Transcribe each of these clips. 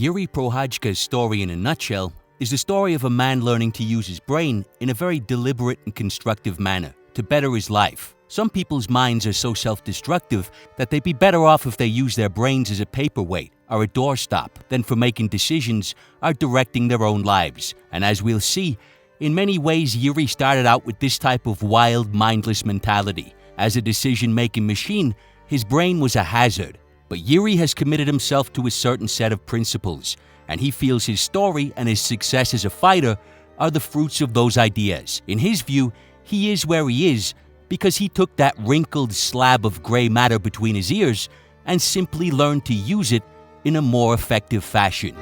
Jiri Prochazka's story in a nutshell is the story of a man learning to use his brain in a very deliberate and constructive manner to better his life. Some people's minds are so self-destructive that they'd be better off if they use their brains as a paperweight or a doorstop than for making decisions or directing their own lives. And as we'll see, in many ways Yuri started out with this type of wild, mindless mentality. As a decision-making machine, his brain was a hazard. But Yuri has committed himself to a certain set of principles, and he feels his story and his success as a fighter are the fruits of those ideas. In his view, he is where he is because he took that wrinkled slab of gray matter between his ears and simply learned to use it in a more effective fashion.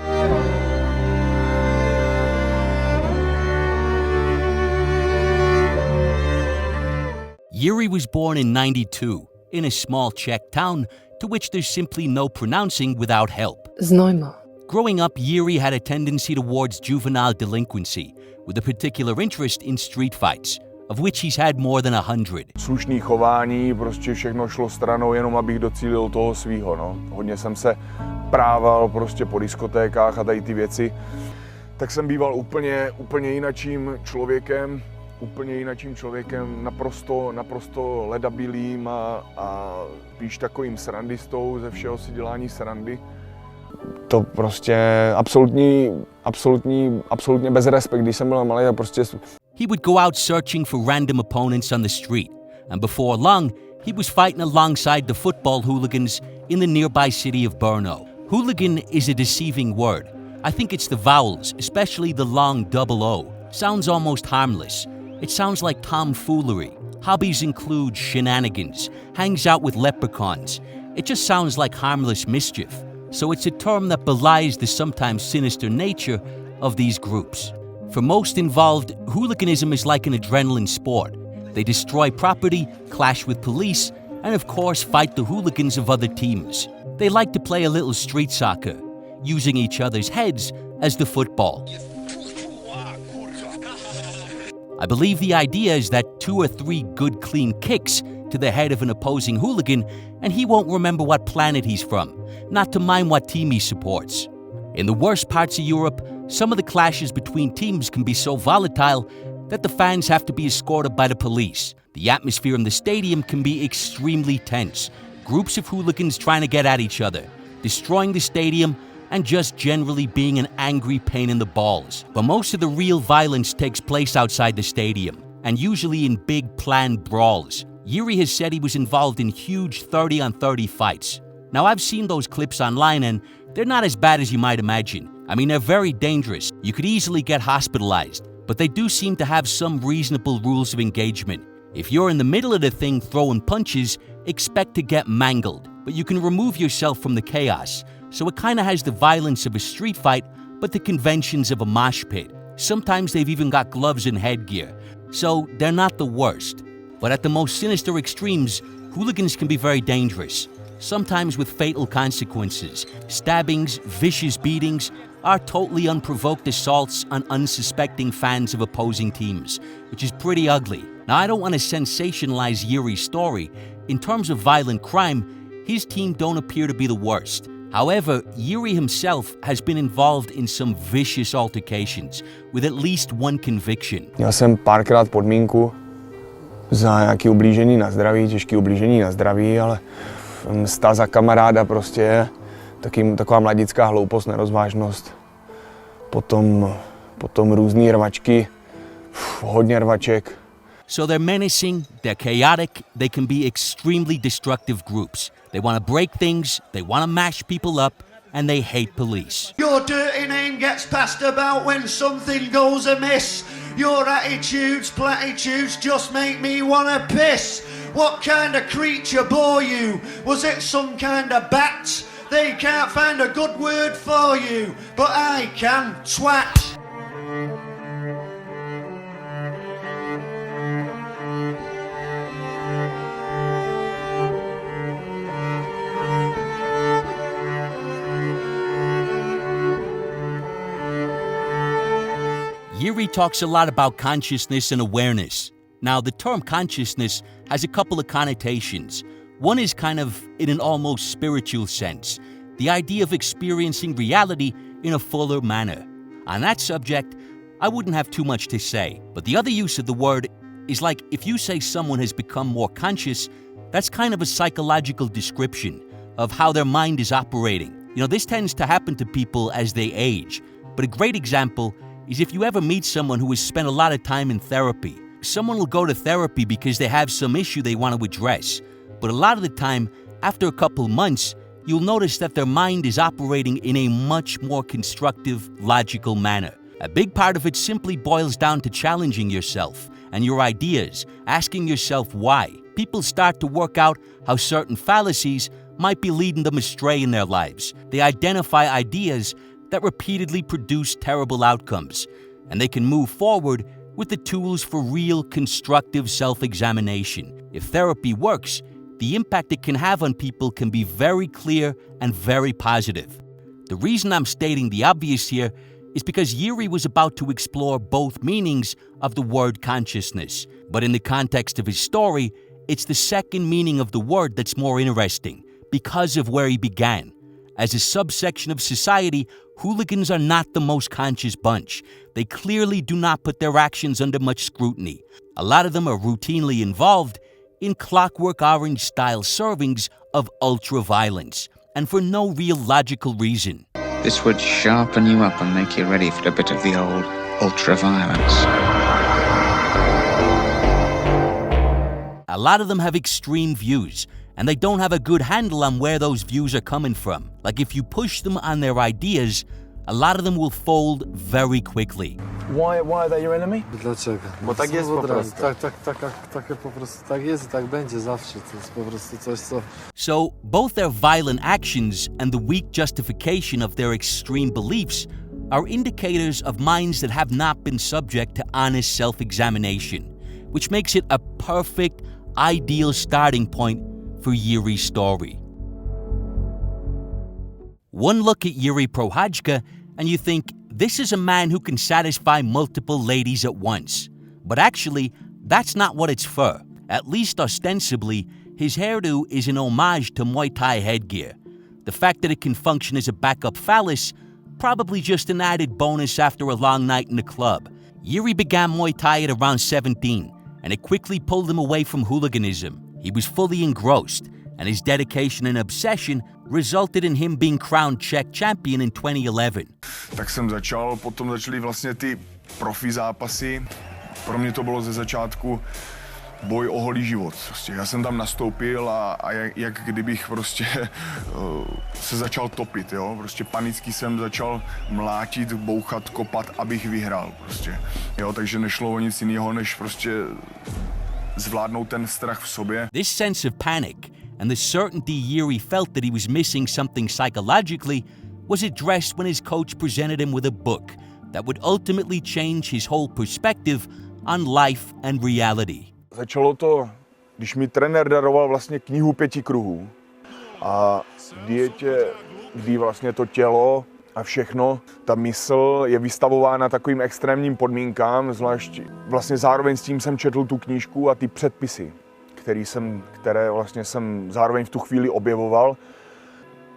Yuri was born in '92 in a small Czech town to which there's simply no pronouncing without help. Znojmo. Growing up, Yuri had a tendency towards juvenile delinquency, with a particular interest in street fights, of which he's had more than 100. Slušný chování, prostě všechno šlo stranou, jenom abych docílil toho svýho, no. Hodně jsem se prával prostě po diskotékách a tady ty věci. Tak jsem býval úplně jinačím člověkem, naprosto ledabilým a spíš takovým srandistou, ze všeho si dělání srandy. To prostě absolutně bez respekt, když jsem byl malý a prostě... He would go out searching for random opponents on the street, and before long, he was fighting alongside the football hooligans in the nearby city of Brno. Hooligan is a deceiving word. I think it's the vowels, especially the long double O. Sounds almost harmless. It sounds like tomfoolery. Hobbies include shenanigans, hangs out with leprechauns. It just sounds like harmless mischief. So it's a term that belies the sometimes sinister nature of these groups. For most involved, hooliganism is like an adrenaline sport. They destroy property, clash with police, and of course fight the hooligans of other teams. They like to play a little street soccer, using each other's heads as the football. I believe the idea is that 2 or 3 good clean kicks to the head of an opposing hooligan and he won't remember what planet he's from, not to mind what team he supports. In the worst parts of Europe, some of the clashes between teams can be so volatile that the fans have to be escorted by the police. The atmosphere in the stadium can be extremely tense. Groups of hooligans trying to get at each other, destroying the stadium, and just generally being an angry pain in the balls. But most of the real violence takes place outside the stadium, and usually in big planned brawls. Yuri has said he was involved in huge 30-on-30 fights. Now I've seen those clips online and they're not as bad as you might imagine. I mean, they're very dangerous. You could easily get hospitalized, but they do seem to have some reasonable rules of engagement. If you're in the middle of the thing throwing punches, expect to get mangled, but you can remove yourself from the chaos. So it kinda has the violence of a street fight, but the conventions of a mosh pit. Sometimes they've even got gloves and headgear. So they're not the worst. But at the most sinister extremes, hooligans can be very dangerous, sometimes with fatal consequences. Stabbings, vicious beatings, or totally unprovoked assaults on unsuspecting fans of opposing teams, which is pretty ugly. Now I don't want to sensationalize Yuri's story. In terms of violent crime, his team don't appear to be the worst. However, Yuri himself has been involved in some vicious altercations, with at least one conviction. Měl jsem párkrát podmínku za nějaké ublížení na zdraví, těžké ublížení na zdraví, ale msta za kamaráda prostě, taková mladická hloupost, nerozvážnost. Potom různý rvačky, hodně rvaček. So they're menacing, they're chaotic, they can be extremely destructive groups. They want to break things, they want to mash people up, and they hate police. Your dirty name gets passed about when something goes amiss. Your attitudes, platitudes just make me want to piss. What kind of creature bore you? Was it some kind of bat? They can't find a good word for you, but I can, twat. Yuri talks a lot about consciousness and awareness. Now, the term consciousness has a couple of connotations. One is kind of in an almost spiritual sense, the idea of experiencing reality in a fuller manner. On that subject, I wouldn't have too much to say, but the other use of the word is like if you say someone has become more conscious, that's kind of a psychological description of how their mind is operating. You know, this tends to happen to people as they age, but a great example is if you ever meet someone who has spent a lot of time in therapy. Someone will go to therapy because they have some issue they want to address, but a lot of the time, after a couple months, you'll notice that their mind is operating in a much more constructive, logical manner. A big part of it simply boils down to challenging yourself and your ideas, asking yourself why. People start to work out how certain fallacies might be leading them astray in their lives. They identify ideas that repeatedly produce terrible outcomes, and they can move forward with the tools for real constructive self-examination. If therapy works, the impact it can have on people can be very clear and very positive. The reason I'm stating the obvious here is because Yuri was about to explore both meanings of the word consciousness, but in the context of his story, it's the second meaning of the word that's more interesting, because of where he began. As a subsection of society, hooligans are not the most conscious bunch. They clearly do not put their actions under much scrutiny. A lot of them are routinely involved in Clockwork Orange-style servings of ultra-violence, and for no real logical reason. This would sharpen you up and make you ready for a bit of the old ultra-violence. A lot of them have extreme views, and they don't have a good handle on where those views are coming from. Like if you push them on their ideas, a lot of them will fold very quickly. Why are they your enemy? Dlaczego? Bo tak jest po prostu. Tak po prostu tak jest i tak będzie zawsze. To jest po prostu coś, co... So, both their violent actions and the weak justification of their extreme beliefs are indicators of minds that have not been subject to honest self-examination, which makes it a perfect, ideal starting point for Jiri's story. One look at Jiri Prochazka and you think, this is a man who can satisfy multiple ladies at once. But actually, that's not what it's for. At least ostensibly, his hairdo is an homage to Muay Thai headgear. The fact that it can function as a backup phallus, probably just an added bonus after a long night in the club. Yuri began Muay Thai at around 17, and it quickly pulled him away from hooliganism. He was fully engrossed, and his dedication and obsession resulted in him being crowned Czech champion in 2011. Tak jsem začal, potom začaly vlastně ty profi zápasy. Pro mě to bylo ze začátku boj o holý život. Prostě já jsem tam nastoupil a jak kdybych prostě se začal topit, jo. Prostě panicky jsem začal mlátit, bouchat, kopat, abych vyhrál prostě. Jo, takže nešlo o nic jiného, než prostě zvládnout ten strach v sobě. This sense of panic and the certainty Yuri felt that he was missing something psychologically was addressed when his coach presented him with a book that would ultimately change his whole perspective on life and reality. Začalo to, když mi trenér daroval vlastně knihu 5 kruhů a v dietě, kdy vlastně to tělo a všechno, ta mysl je vystavována takovým extrémním podmínkám, zvlášť vlastně zároveň s tím jsem četl tu knížku a ty předpisy, které vlastně jsem zároveň v tu chvíli objevoval.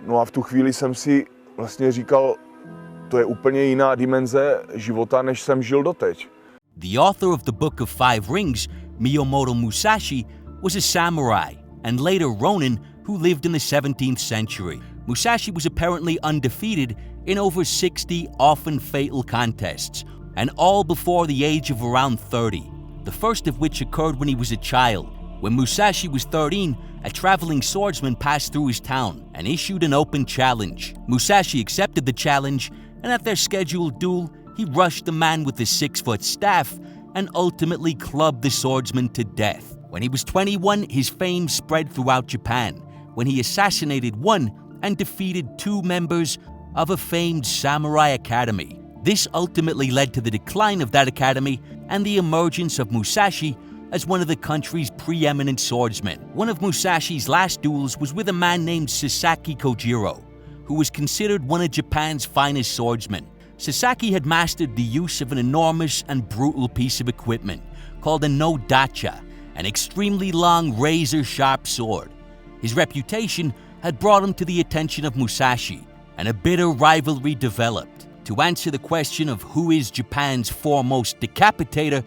No a v tu chvíli jsem si vlastně říkal, to je úplně jiná dimenze života, než jsem žil doteď. The author of the Book of Five Rings, Miyamoto Musashi, was a samurai and later Ronin who lived in the 17th century. Musashi was apparently undefeated in over 60 often fatal contests, and all before the age of around 30, the first of which occurred when he was a child. When Musashi was 13, a traveling swordsman passed through his town and issued an open challenge. Musashi accepted the challenge, and at their scheduled duel, he rushed the man with the 6-foot staff and ultimately clubbed the swordsman to death. When he was 21, his fame spread throughout Japan when he assassinated one and defeated 2 members of a famed samurai academy. This ultimately led to the decline of that academy and the emergence of Musashi as one of the country's preeminent swordsmen. One of Musashi's last duels was with a man named Sasaki Kojiro, who was considered one of Japan's finest swordsmen. Sasaki had mastered the use of an enormous and brutal piece of equipment called a no-dacha, an extremely long razor-sharp sword. His reputation had brought him to the attention of Musashi, and a bitter rivalry developed. To answer the question of who is Japan's foremost decapitator,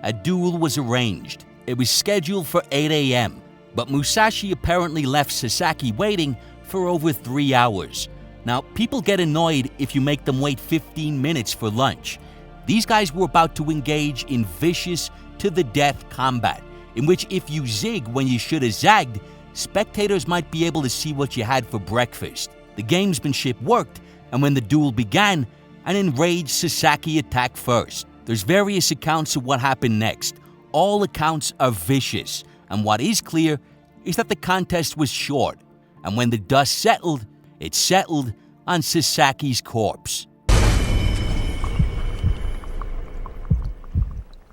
a duel was arranged. It was scheduled for 8 a.m., but Musashi apparently left Sasaki waiting for over 3 hours. Now, people get annoyed if you make them wait 15 minutes for lunch. These guys were about to engage in vicious, to-the-death combat, in which if you zig when you should have zagged, spectators might be able to see what you had for breakfast. The gamesmanship worked, and when the duel began, an enraged Sasaki attacked first. There's various accounts of what happened next. All accounts are vicious, and what is clear is that the contest was short, and when the dust settled, it settled on Sasaki's corpse.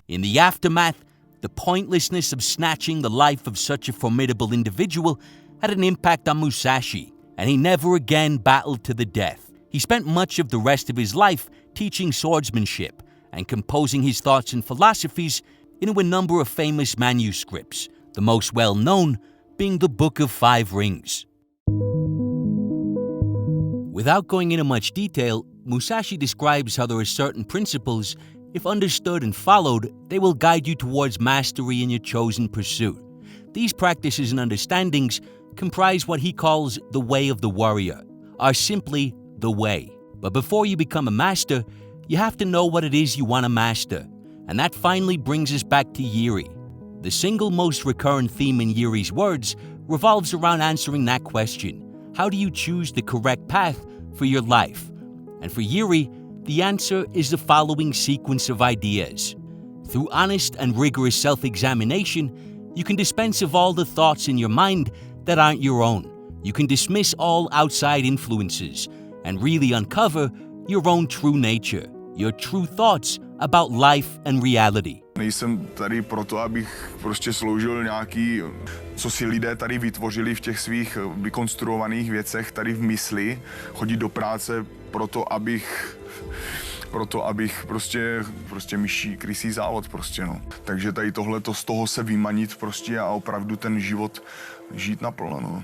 In the aftermath, the pointlessness of snatching the life of such a formidable individual had an impact on Musashi, and he never again battled to the death. He spent much of the rest of his life teaching swordsmanship and composing his thoughts and philosophies into a number of famous manuscripts, the most well-known being the Book of Five Rings. Without going into much detail, Musashi describes how there are certain principles, if understood and followed, they will guide you towards mastery in your chosen pursuit. These practices and understandings comprise what he calls the way of the warrior, are simply the way. But before you become a master, you have to know what it is you want to master. And that finally brings us back to Yuri. The single most recurrent theme in Yuri's words revolves around answering that question. How do you choose the correct path for your life? And for Yuri, the answer is the following sequence of ideas. Through honest and rigorous self-examination, you can dispense of all the thoughts in your mind that aren't your own. You can dismiss all outside influences and really uncover your own true nature, your true thoughts about life and reality. Nejsem tady proto, abych prostě sloužil nějaký, co si lidé tady vytvořili v těch svých vykonstruovaných věcech tady v mysli, chodit do práce proto, abych prostě myší krysí závod prostě, no. Takže tady tohleto z toho se vymanit prostě a opravdu ten život žít naplno, no.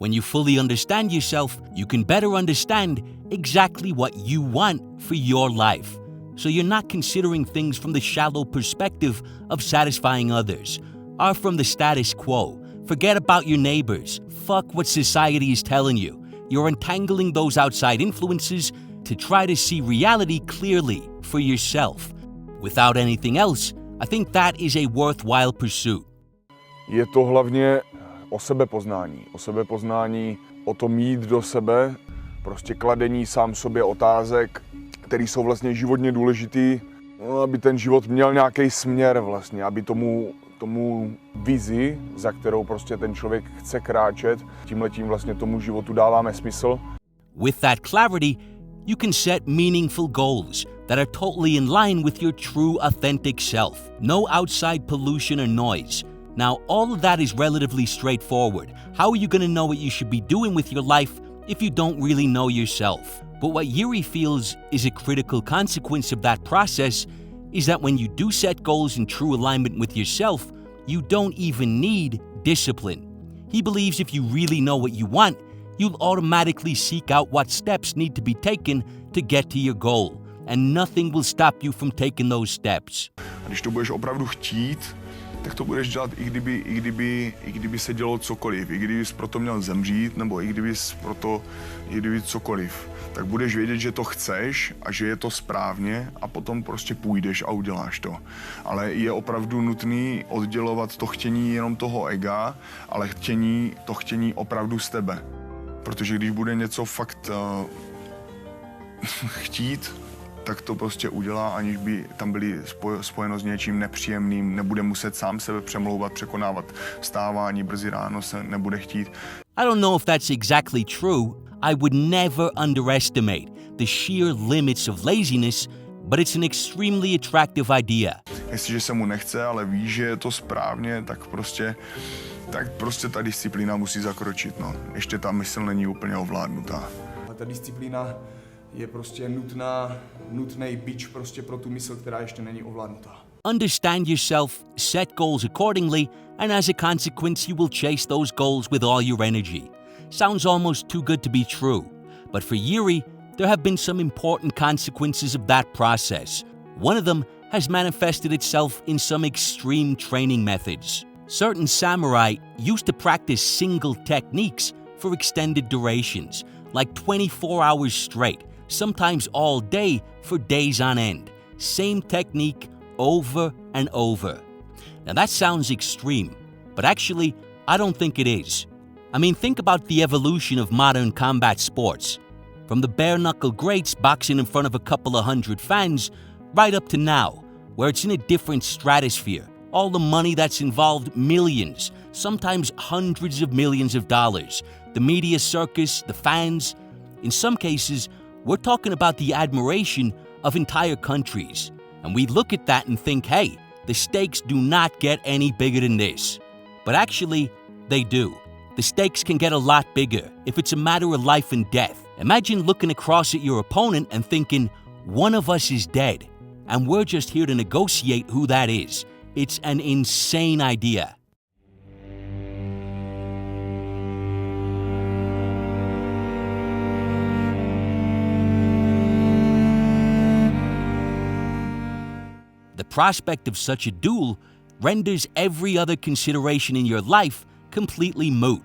When you fully understand yourself, you can better understand exactly what you want for your life. So you're not considering things from the shallow perspective of satisfying others, or from the status quo. Forget about your neighbors. Fuck what society is telling you. You're untangling those outside influences to try to see reality clearly for yourself. Without anything else, I think that is a worthwhile pursuit. Je to hlavně o sebepoznání, o tom jít do sebe, prostě kladení sám sobě otázek, které jsou vlastně životně důležitý, no, aby ten život měl nějaký směr vlastně, aby tomu vizi, za kterou prostě ten člověk chce kráčet, tímhletím vlastně tomu životu dáváme smysl. With that clarity, you can set meaningful goals that are totally in line with your true authentic self. No outside pollution or noise. Now, all of that is relatively straightforward. How are you going to know what you should be doing with your life if you don't really know yourself? But what Yuri feels is a critical consequence of that process is that when you do set goals in true alignment with yourself, you don't even need discipline. He believes if you really know what you want, you'll automatically seek out what steps need to be taken to get to your goal, and nothing will stop you from taking those steps. A když to budeš opravdu chtít, tak to budeš dělat, i kdyby se dělo cokoliv, i kdybys proto měl zemřít, nebo i kdyby cokoliv, tak budeš vědět, že to chceš a že je to správně a potom prostě půjdeš a uděláš to. Ale je opravdu nutný oddělovat to chtění jenom toho ega, ale to chtění opravdu z tebe. Protože když bude něco fakt chtít, tak to prostě udělá, aniž by tam byli spojeno s něčím nepříjemným, nebude muset sám sebe přemlouvat, překonávat vstávání, brzy ráno se nebude chtít. I don't know if that's exactly true. I would never underestimate the sheer limits of laziness, but it's an extremely attractive idea. Jestliže se mu nechce, ale ví, že je to správně, tak prostě ta disciplína musí zakročit, no. Ještě ta mysl není úplně ovládnutá. Ta disciplína je prostě nutný bič prostě pro tu mysl, která ještě není ovládnutá. Understand yourself, set goals accordingly, and as a consequence you will chase those goals with all your energy. Sounds almost too good to be true. But for Yuri, there have been some important consequences of that process. One of them has manifested itself in some extreme training methods. Certain samurai used to practice single techniques for extended durations, like 24 hours straight, sometimes all day for days on end. Same technique over and over. Now that sounds extreme, but actually, I don't think it is. I mean, think about the evolution of modern combat sports. From the bare-knuckle greats boxing in front of a couple of hundred fans, right up to now, where it's in a different stratosphere. All the money that's involved, millions, sometimes hundreds of millions of dollars. The media circus, the fans. In some cases, we're talking about the admiration of entire countries. And we look at that and think, hey, the stakes do not get any bigger than this. But actually, they do. The stakes can get a lot bigger if it's a matter of life and death. Imagine looking across at your opponent and thinking, one of us is dead, and we're just here to negotiate who that is. It's an insane idea. The prospect of such a duel renders every other consideration in your life completely moot.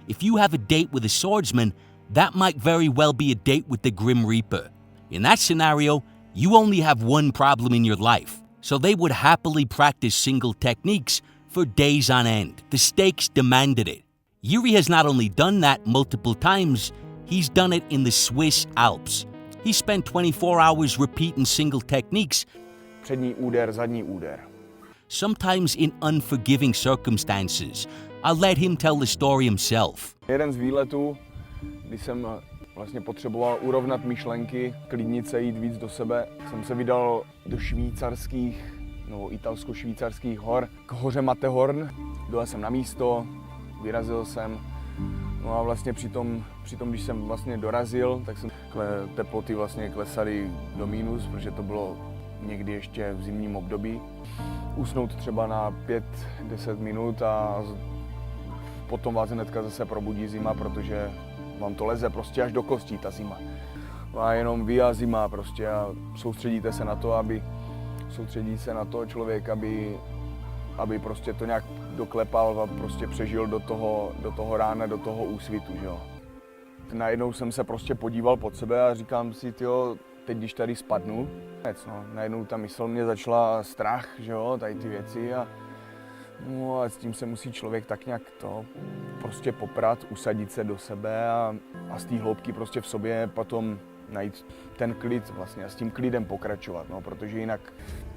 If you have a date with a swordsman, that might very well be a date with the Grim Reaper. In that scenario, you only have one problem in your life, so they would happily practice single techniques for days on end. The stakes demanded it. Yuri has not only done that multiple times, he's done it in the Swiss Alps. He spent 24 hours repeating single techniques, Přední úder, zadní úder. sometimes in unforgiving circumstances. I'll let him tell the story himself. Jeden z výletů, kdy jsem vlastně potřeboval urovnat myšlenky, klidnit se, jít víc do sebe, jsem se vydal do švýcarských, nebo italsko-švýcarských hor, k hoře Matterhorn. Dojel jsem na místo, vyrazil jsem. No a vlastně přitom, když jsem vlastně dorazil, tak jsem teploty vlastně klesaly do mínus, protože to bylo někdy ještě v zimním období. Usnout třeba na 5-10 minut a potom vás hnedka zase probudí zima, protože vám to leze prostě až do kostí, ta zima. A jenom vy a zima prostě a soustředí se na to člověk, aby prostě to nějak doklepal a prostě přežil do toho rána, do toho úsvitu, že jo. Najednou jsem se prostě podíval pod sebe a říkám si, tyjo, teď když tady spadnu, najednou ta mysl mě začala strach, že jo, tady ty věci a no a s tím se musí člověk tak nějak to prostě poprat, usadit se do sebe a z té hloubky prostě v sobě potom najít ten klid vlastně a s tím klidem pokračovat, no, protože jinak.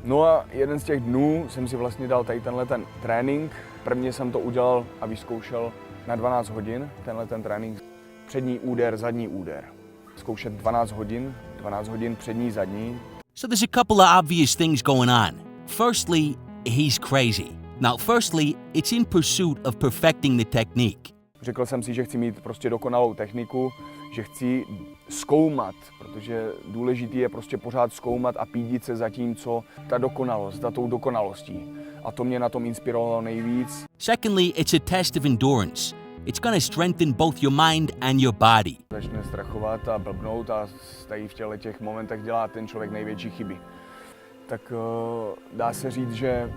No a jeden z těch dnů jsem si vlastně dal tady tenhle ten trénink. Prvně jsem to udělal a vyzkoušel na 12 hodin, tenhle ten trénink. Přední úder, zadní úder. Zkoušet 12 hodin přední, zadní. So there's a couple of obvious things going on. Firstly, he's crazy. Now, firstly, it's in pursuit of perfecting the technique. Řekl jsem si, že chci mít prostě dokonalou techniku, že chci zkoumat, protože důležitý je prostě pořád zkoumat a pídit se za tím, co ta dokonalost, za tou dokonalostí. A to mě na tom inspirovalo nejvíc. Secondly, it's a test of endurance. It's going to strengthen both your mind and your body. Začne strachovat a blbnout a tady v těch momentech dělá ten člověk největší chyby. Tak dá se říct, že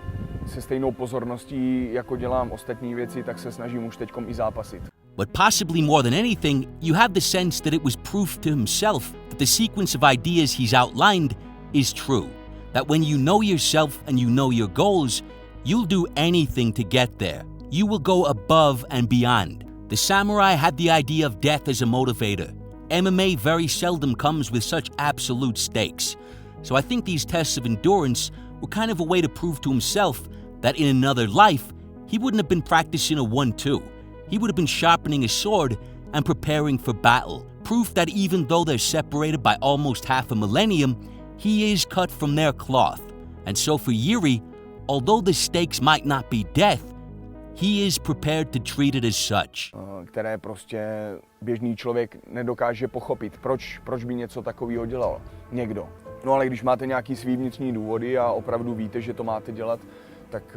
se stejnou pozorností, jako dělám ostatní věci, tak se snažím už teďkom i zápasit. But possibly more than anything, you have the sense that it was proof to himself that the sequence of ideas he's outlined is true. That when you know yourself and you know your goals, you'll do anything to get there. You will go above and beyond. The samurai had the idea of death as a motivator. MMA very seldom comes with such absolute stakes. So I think these tests of endurance were kind of a way to prove to himself that in another life, he wouldn't have been practicing a 1-2. He would have been sharpening a sword and preparing for battle. Proof that even though they're separated by almost half a millennium, he is cut from their cloth. And so for Yuri, although the stakes might not be death, he is prepared to treat it as such. Které prostě běžný člověk nedokáže pochopit, proč by něco takového dělal někdo. No ale když máte nějaký svý vnitřní důvody a opravdu víte, že to máte dělat, tak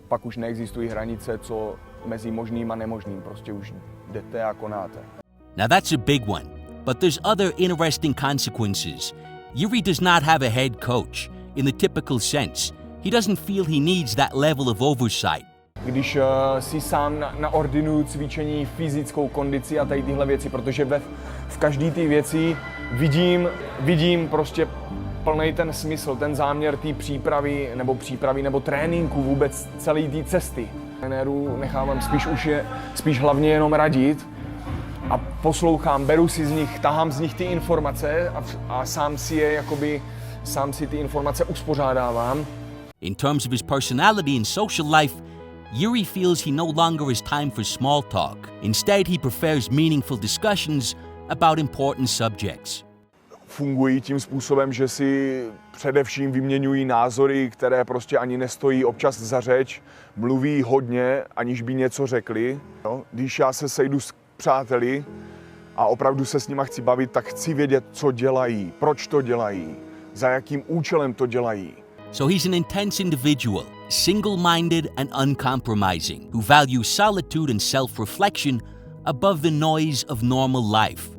pak už neexistují hranice, co mezi možným a nemožným. Prostě už jdete a konáte. Now that's a big one. But there's other interesting consequences. Yuri does not have a head coach, in the typical sense. He doesn't feel he needs that level of oversight. Když si sám naordinuju cvičení, fyzickou kondici a tady tyhle věci, protože v každé té věci vidím prostě plnej ten smysl, ten záměr té přípravy nebo tréninku, vůbec celé té cesty. Trenérů nechávám spíš hlavně jenom radit a poslouchám, beru si z nich, tahám z nich ty informace a sám si ty informace uspořádávám. In terms of his personality and social life, Yuri feels he no longer has time for small talk. Instead, he prefers meaningful discussions about important subjects. Fungují tím způsobem, že si především vyměňují názory, které prostě ani nestojí občas za řeč, mluví hodně, aniž by něco řekli. Když já se sejdu s přáteli a opravdu se s nima chci bavit, tak chci vědět, co dělají, proč to dělají, za jakým účelem to dělají. So he's an intense individual, single-minded and uncompromising, who values solitude and self-reflection above the noise of normal life.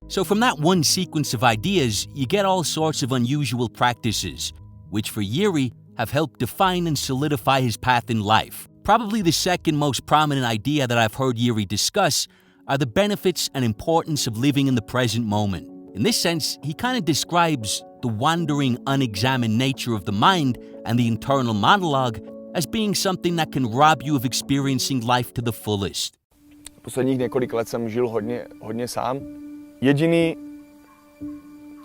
So from that one sequence of ideas, you get all sorts of unusual practices, which for Yuri have helped define and solidify his path in life. Probably the second most prominent idea that I've heard Yuri discuss are the benefits and importance of living in the present moment. In this sense, he kind of describes the wandering, unexamined nature of the mind and the internal monologue as being something that can rob you of experiencing life to the fullest. Posledních několik let jsem žil hodně sám. Jediný,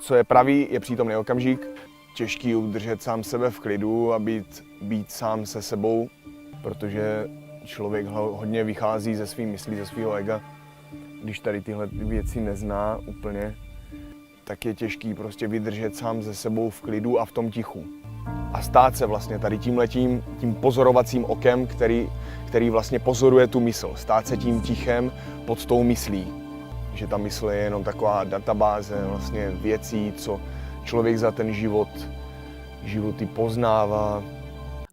co je pravý, je přítomný okamžik. Těžký udržet sám sebe v klidu a být sám se sebou, protože člověk hodně vychází ze svých myslí, ze svého ega. Když tady tyhle věci nezná úplně, tak je těžký prostě vydržet sám se sebou v klidu a v tom tichu. A stát se vlastně tady tím pozorovacím okem, který vlastně pozoruje tu mysl. Stát se tím tichem pod tou myslí. Že ta mysl je jenom taková databáze vlastně věcí, co člověk za ten životy poznává.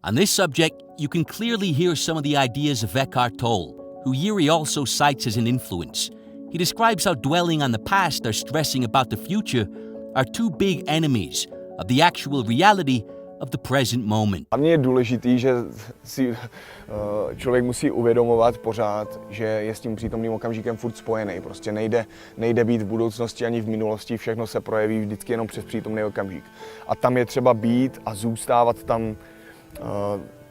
On this subject, you can clearly hear some of the ideas of Eckhart Tolle, who Yuri also cites as an influence. He describes how dwelling on the past or stressing about the future are two big enemies of the actual reality of the present moment. A mně je důležitý, že si člověk musí uvědomovat pořád, že je s tím přítomným okamžikem furt spojený. Prostě nejde být v budoucnosti ani v minulosti, všechno se projeví vždycky jenom přes přítomný okamžik. A tam je třeba být a zůstávat tam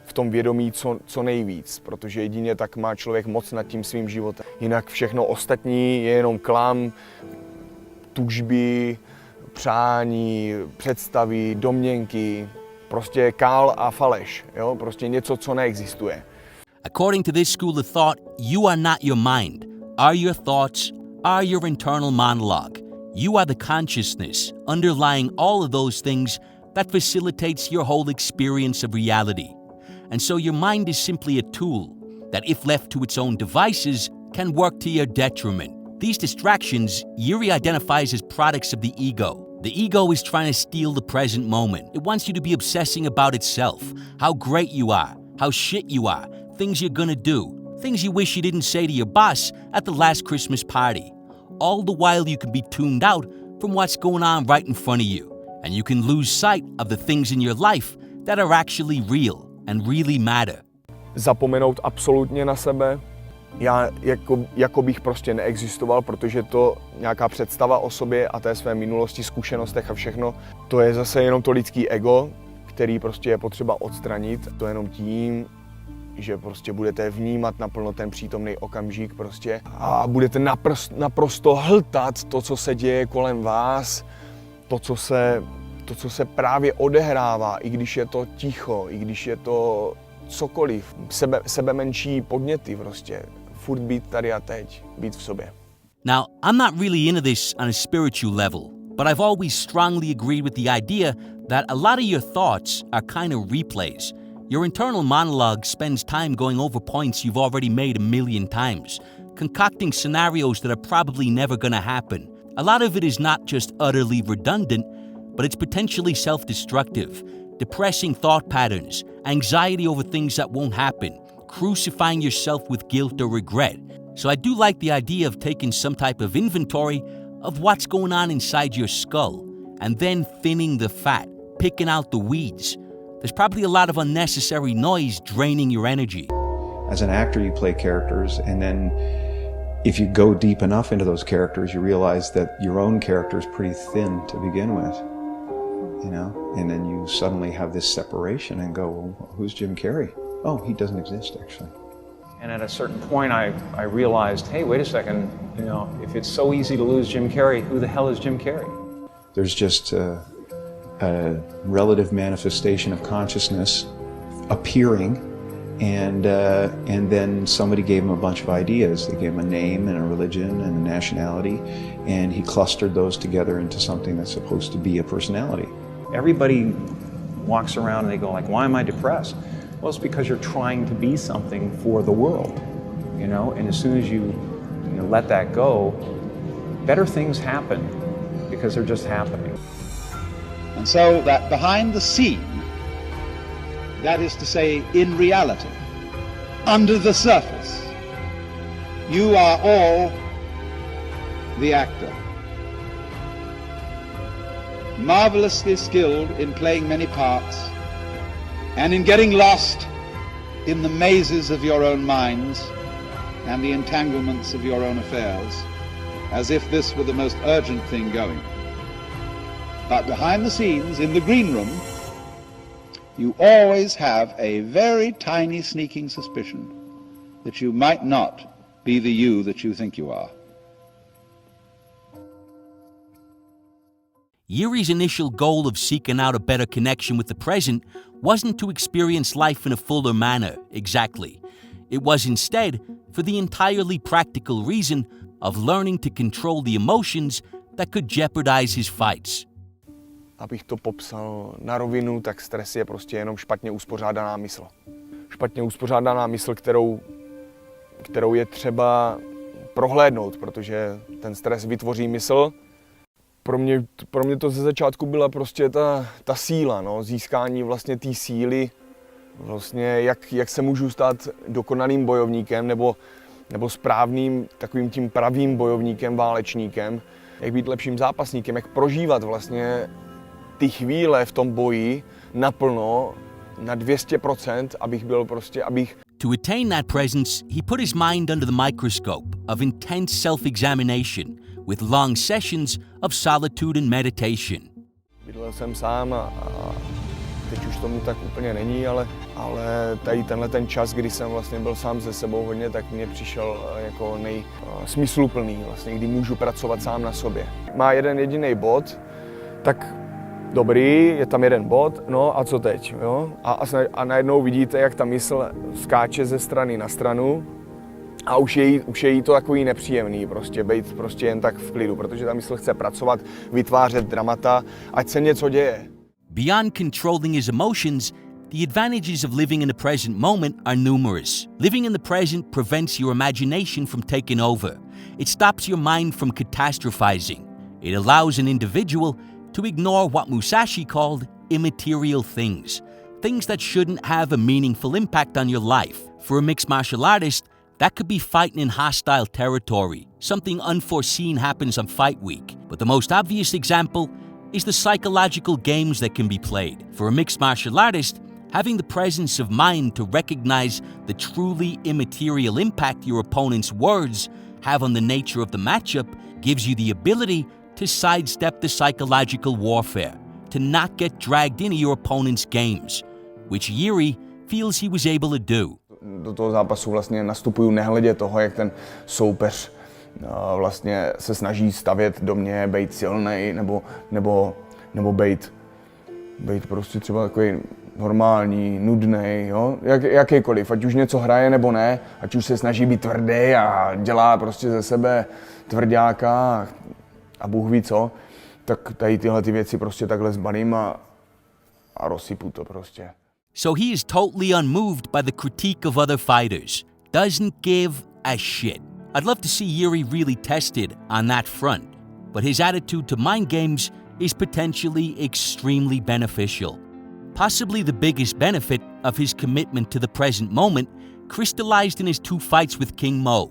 v tom vědomí co nejvíc, protože jedině tak má člověk moc nad tím svým životem. Jinak všechno ostatní je jenom klam, tužby, přání, představy, domněnky, prostě kál a faleš, jo? Prostě něco, co neexistuje. According to this school of thought, you are not your mind. Are your thoughts, are your internal monologue. You are the consciousness underlying all of those things that facilitates your whole experience of reality. And so your mind is simply a tool that, if left to its own devices, can work to your detriment. These distractions Yuri identifies as products of the ego. The ego is trying to steal the present moment. It wants you to be obsessing about itself, how great you are, how shit you are, things you're gonna do, things you wish you didn't say to your boss at the last Christmas party. All the while you can be tuned out from what's going on right in front of you, and you can lose sight of the things in your life that are actually real and really matter. Zapomenout absolutně na sebe. Já jako bych prostě neexistoval, protože to nějaká představa o sobě a té své minulosti, zkušenostech a všechno, to je zase jenom to lidský ego, který prostě je potřeba odstranit. To jenom tím, že prostě budete vnímat naplno ten přítomný okamžik prostě a budete naprosto hltat to, co se děje kolem vás, to, co se právě odehrává, i když je to ticho, i když je to cokoliv, sebe menší podněty prostě. Furt být tady a teď, být v sobě. Now, I'm not really into this on a spiritual level, but I've always strongly agreed with the idea that a lot of your thoughts are kind of replays. Your internal monologue spends time going over points you've already made a million times, concocting scenarios that are probably never going to happen. A lot of it is not just utterly redundant, but it's potentially self-destructive, depressing thought patterns, anxiety over things that won't happen, crucifying yourself with guilt or regret. So I do like the idea of taking some type of inventory of what's going on inside your skull and then thinning the fat, picking out the weeds. There's probably a lot of unnecessary noise draining your energy. As an actor, you play characters, and then if you go deep enough into those characters, you realize that your own character is pretty thin to begin with, you know? And then you suddenly have this separation and go, well, who's Jim Carrey? Oh, he doesn't exist, actually. And at a certain point, I realized, hey, wait a second, you know, if it's so easy to lose Jim Carrey, who the hell is Jim Carrey? There's just a relative manifestation of consciousness appearing, and then somebody gave him a bunch of ideas. They gave him a name and a religion and a nationality, and he clustered those together into something that's supposed to be a personality. Everybody walks around and they go like, why am I depressed? Well, it's because you're trying to be something for the world, you know? And as soon as you let that go, better things happen because they're just happening. And so that behind the scene, that is to say, in reality, under the surface, you are all the actor. Marvelously skilled in playing many parts and in getting lost in the mazes of your own minds and the entanglements of your own affairs, as if this were the most urgent thing going. But behind the scenes, in the green room, you always have a very tiny sneaking suspicion that you might not be the you that you think you are. Yuri's initial goal of seeking out a better connection with the present wasn't to experience life in a fuller manner, exactly. It was instead for the entirely practical reason of learning to control the emotions that could jeopardize his fights. Abych to popsal na rovinu, tak stres je prostě jenom špatně uspořádaná mysl. Špatně uspořádaná mysl, kterou je třeba prohlédnout, protože ten stres vytvoří mysl. Pro mě to ze začátku byla prostě ta síla, no, získání vlastně té síly, vlastně jak se můžu stát dokonalým bojovníkem nebo správným, takovým tím pravým bojovníkem, válečníkem, jak být lepším zápasníkem, jak prožívat vlastně ty chvíle v tom boji naplno, na 200%, abych... To attain that presence, he put his mind under the microscope of intense self-examination with long sessions of solitude and meditation. Bydlel jsem sám a teď už tomu tak úplně není, ale tady tenhle ten čas, kdy jsem vlastně byl sám se sebou hodně, tak mě přišel jako smysluplný, vlastně, kdy můžu pracovat sám na sobě. Má jeden jediný bod, tak dobrý, je tam jeden bod, no a co teď, jo? A najednou vidíte, jak ta mysl skáče ze strany na stranu a už je jí to takový nepříjemný, prostě být prostě jen tak v klidu, protože ta mysl chce pracovat, vytvářet dramata, ať se něco děje. Beyond controlling his emotions, the advantages of living in the present moment are numerous. Living in the present prevents your imagination from taking over. It stops your mind from catastrophizing. It allows an individual to ignore what Musashi called immaterial things that shouldn't have a meaningful impact on your life. For a mixed martial artist, that could be fighting in hostile territory. Something unforeseen happens on fight week. But the most obvious example is the psychological games that can be played. For a mixed martial artist, having the presence of mind to recognize the truly immaterial impact your opponent's words have on the nature of the matchup gives you the ability to sidestep the psychological warfare, to not get dragged into your opponent's games, which Yuri feels he was able to do. Do toho zápasu vlastně nastupuju nehledě toho, jak ten soupeř vlastně se snaží stavět do mě, být silnej nebo být prostě třeba takový normální, nudnej, jo? Jakýkoliv, ať už něco hraje nebo ne, ať už se snaží být tvrdý a dělá prostě ze sebe tvrďáka a Bůh ví co, tak tady tyhle ty věci prostě takhle zbalím a rozsypu to prostě. So he is totally unmoved by the critique of other fighters. Doesn't give a shit. I'd love to see Yuri really tested on that front, but his attitude to mind games is potentially extremely beneficial. Possibly the biggest benefit of his commitment to the present moment crystallized in his 2 fights with King Mo.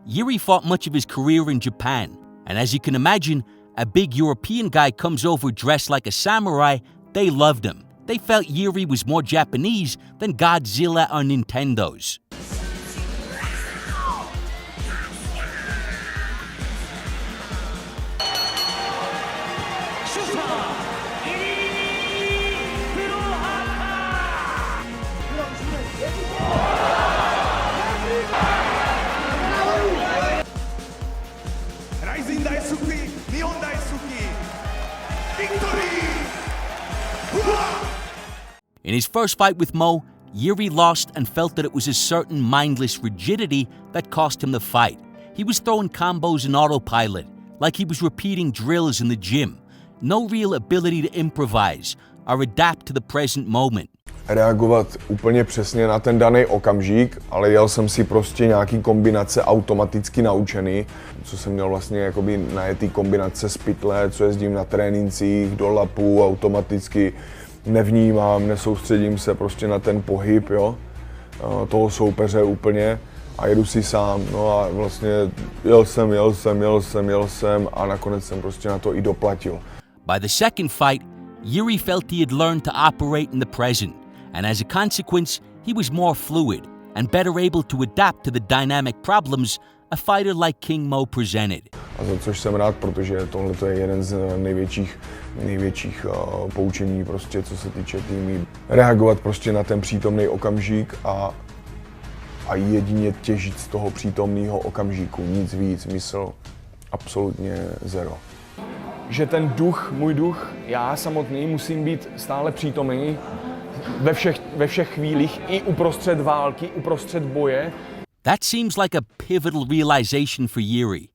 Yuri fought much of his career in Japan, and as you can imagine, a big European guy comes over dressed like a samurai, they loved him. They felt Yuri was more Japanese than Godzilla or Nintendo's. Rizin daisuki, Nihon daisuki. Victory! In his first fight with Mo, Yuri lost and felt that it was a certain mindless rigidity that cost him the fight. He was throwing combos in autopilot, like he was repeating drills in the gym. No real ability to improvise or adapt to the present moment. Reagovat úplně přesně na ten daný okamžik, ale jel jsem si prostě nějaký kombinace automaticky naučený, co jsem měl vlastně jakoby najetý kombinace z pytle, co jezdím na trénincích, do lapu, automaticky nevnímám, nesoustředím se prostě na ten pohyb, jo, toho soupeře úplně a jedu si sám, no a vlastně jel jsem a nakonec jsem prostě na to i doplatil. By the second fight, Yuri felt he had learned to operate in the present, and as a consequence, he was more fluid and better able to adapt to the dynamic problems a fighter like King Mo presented. A za což jsem rád, protože tohle je jeden z největších poučení, prostě, co se týče týmů. Reagovat prostě na ten přítomný okamžik a jedině těžit z toho přítomného okamžiku. Nic víc, mysl absolutně zero. Že ten duch, můj duch, já samotný musím být stále přítomný ve všech chvílích, i uprostřed války, uprostřed boje. That seems like a pivotal realization for Yuri,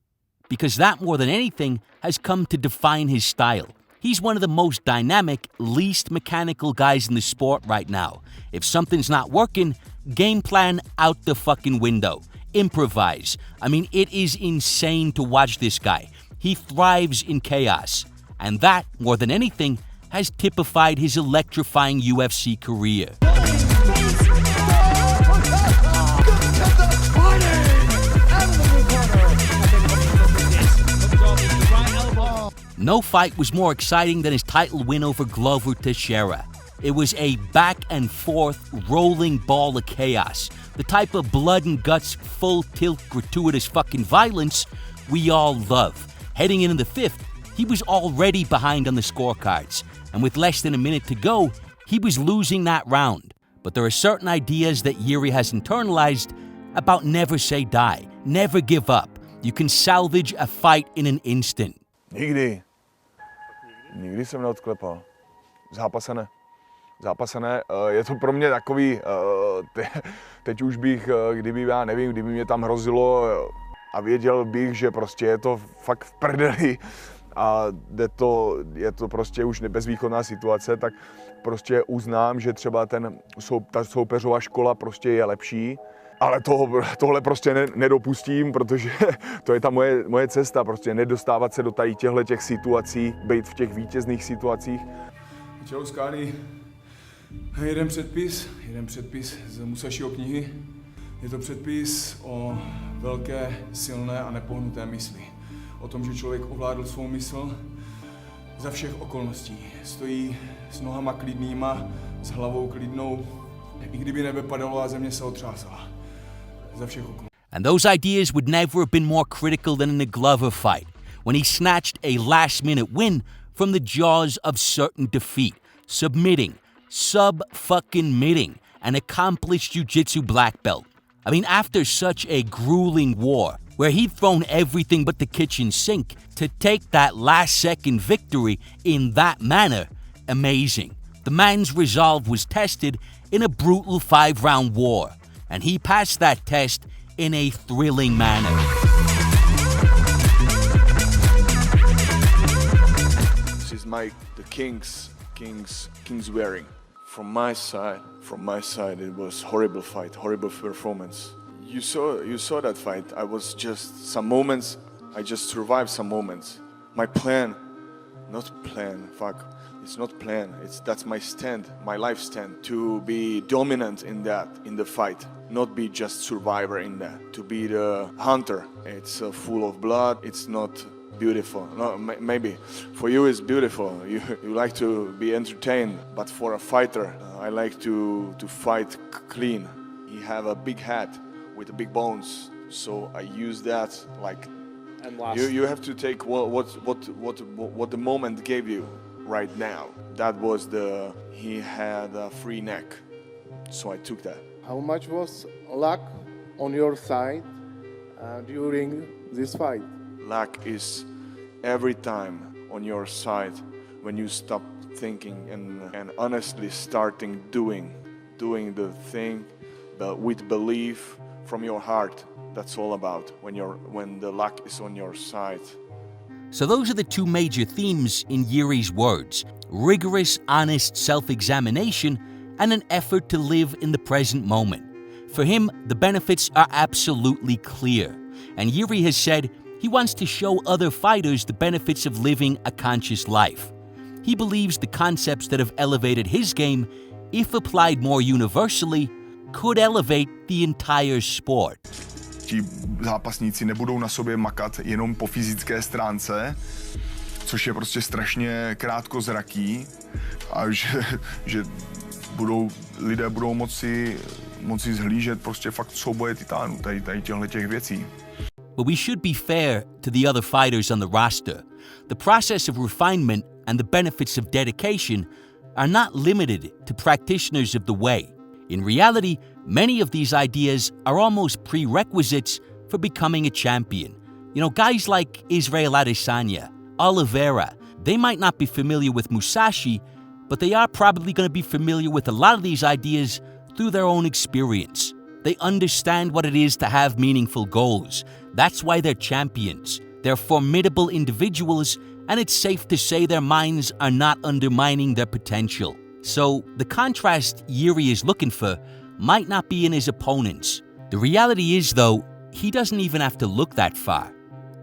because that more than anything has come to define his style. He's one of the most dynamic, least mechanical guys in the sport right now. If something's not working, game plan out the fucking window. Improvise. I mean, it is insane to watch this guy. He thrives in chaos. And that, more than anything, has typified his electrifying UFC career. No fight was more exciting than his title win over Glover Teixeira. It was a back-and-forth, rolling ball of chaos. The type of blood and guts, full-tilt, gratuitous fucking violence we all love. Heading into the fifth, he was already behind on the scorecards, and with less than a minute to go, he was losing that round. But there are certain ideas that Yuri has internalized about never say die, never give up. You can salvage a fight in an instant. Nikdy jsem neodklepal. Zápasené. Je to pro mě takový, teď už bych, kdyby mě tam hrozilo a věděl bych, že prostě je to fakt v prdeli a je to prostě už bezvýchodná situace, tak prostě uznám, že třeba ta soupeřová škola prostě je lepší. Ale tohle prostě nedopustím, protože to je ta moje cesta, prostě nedostávat se do tady těch situací, být v těch vítězných situacích. Čelouskány, jeden předpis z Musashiho knihy. Je to předpis o velké, silné a nepohnuté mysli. O tom, že člověk ovládl svou mysl za všech okolností. Stojí s nohama klidnýma, s hlavou klidnou, i kdyby nebe padalo a země se otřásala. And those ideas would never have been more critical than in the Glover fight, when he snatched a last-minute win from the jaws of certain defeat, submitting, sub-fucking-mitting, an accomplished jiu-jitsu black belt. I mean, after such a grueling war, where he'd thrown everything but the kitchen sink, to take that last-second victory in that manner, amazing. The man's resolve was tested in a brutal 5-round war, and he passed that test in a thrilling manner. This is the king's wearing. From my side, it was horrible fight, horrible performance. You saw that fight. I was just survived some moments. My plan, It's not plan. That's my stand, my life stand. To be dominant in the fight, not be just survivor in that. To be the hunter. It's full of blood. It's not beautiful. No, maybe for you it's beautiful. You like to be entertained, but for a fighter, I like to fight clean. He have a big head with big bones, so I use that like. And last. You have to take what the moment gave you right now. That was he had a free neck, so I took that. How much was luck on your side during this fight? Luck is every time on your side when you stop thinking and honestly starting doing the thing, but with belief from your heart. That's all about when the luck is on your side. So those are the two major themes in Yuri's words: rigorous, honest self-examination and an effort to live in the present moment. For him, the benefits are absolutely clear, and Yuri has said he wants to show other fighters the benefits of living a conscious life. He believes the concepts that have elevated his game, if applied more universally, could elevate the entire sport. Ti zápasníci nebudou na sobě makat jenom po fyzické stránce, což je prostě strašně krátkozraký, a že lidé budou moci zhlížet prostě fakt souboje titánů, tady těch věcí. But we should be fair to the other fighters on the roster. The process of refinement and the benefits of dedication are not limited to practitioners of the way. In reality, many of these ideas are almost prerequisites for becoming a champion. You know, guys like Israel Adesanya, Oliveira, they might not be familiar with Musashi, but they are probably going to be familiar with a lot of these ideas through their own experience. They understand what it is to have meaningful goals. That's why they're champions. They're formidable individuals, and it's safe to say their minds are not undermining their potential. So the contrast Yuri is looking for might not be in his opponents. The reality is, though, he doesn't even have to look that far.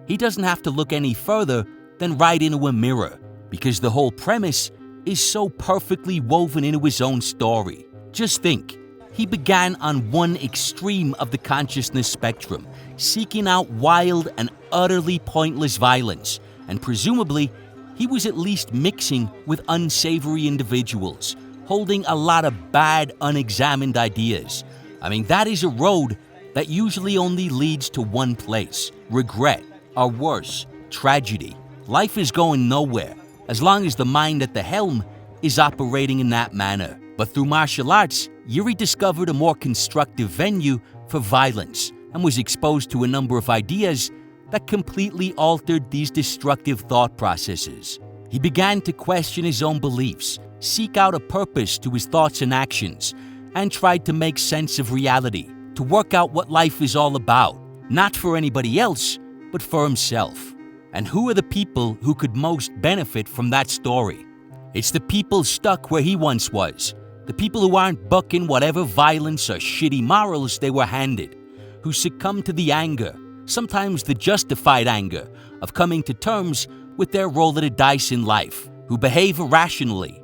He doesn't have to look any further than right into a mirror, because the whole premise is so perfectly woven into his own story. Just think, he began on one extreme of the consciousness spectrum, seeking out wild and utterly pointless violence, and presumably, he was at least mixing with unsavory individuals, holding a lot of bad, unexamined ideas. I mean, that is a road that usually only leads to one place: regret, or worse, tragedy. Life is going nowhere, as long as the mind at the helm is operating in that manner. But through martial arts, Yuri discovered a more constructive venue for violence and was exposed to a number of ideas that completely altered these destructive thought processes. He began to question his own beliefs, seek out a purpose to his thoughts and actions, and tried to make sense of reality, to work out what life is all about, not for anybody else, but for himself. And who are the people who could most benefit from that story? It's the people stuck where he once was, the people who aren't bucking whatever violence or shitty morals they were handed, who succumb to the anger, sometimes the justified anger, of coming to terms with their roll of the dice in life, who behave irrationally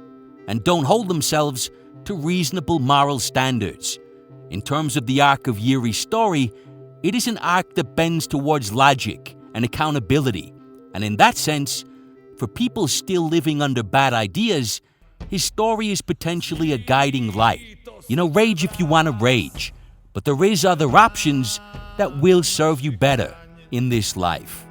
and don't hold themselves to reasonable moral standards. In terms of the arc of Yuri's story, it is an arc that bends towards logic and accountability, and in that sense, for people still living under bad ideas, his story is potentially a guiding light. You know, rage if you want to rage, but there is other options that will serve you better in this life.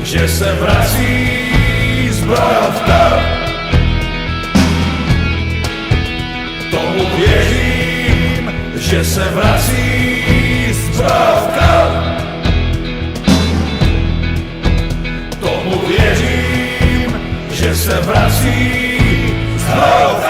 Že se vrací zbrojovka. Tomu věřím, že se vrací zbrojovka. Tomu věřím, že se vrací zbrojovka.